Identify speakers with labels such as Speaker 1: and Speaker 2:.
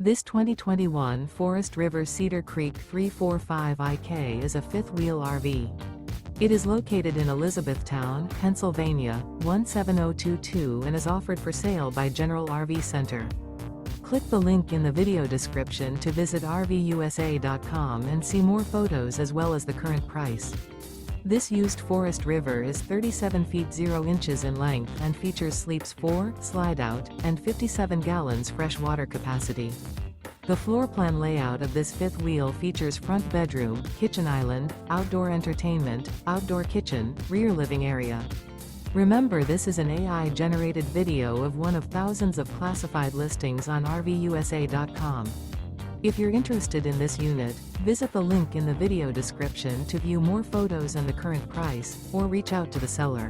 Speaker 1: This 2021 Forest River Cedar Creek 345IK is a fifth-wheel RV. It is located in Elizabethtown, Pennsylvania, 17022 and is offered for sale by General RV Center. Click the link in the video description to visit RVUSA.com and see more photos as well as the current price. This used Forest River is 37 feet 0 inches in length and features sleeps 4, slide-out, and 57 gallons fresh water capacity. The floor plan layout of this fifth wheel features front bedroom, kitchen island, outdoor entertainment, outdoor kitchen, rear living area. Remember, this is an AI-generated video of one of thousands of classified listings on RVUSA.com. If you're interested in this unit, visit the link in the video description to view more photos and the current price, or reach out to the seller.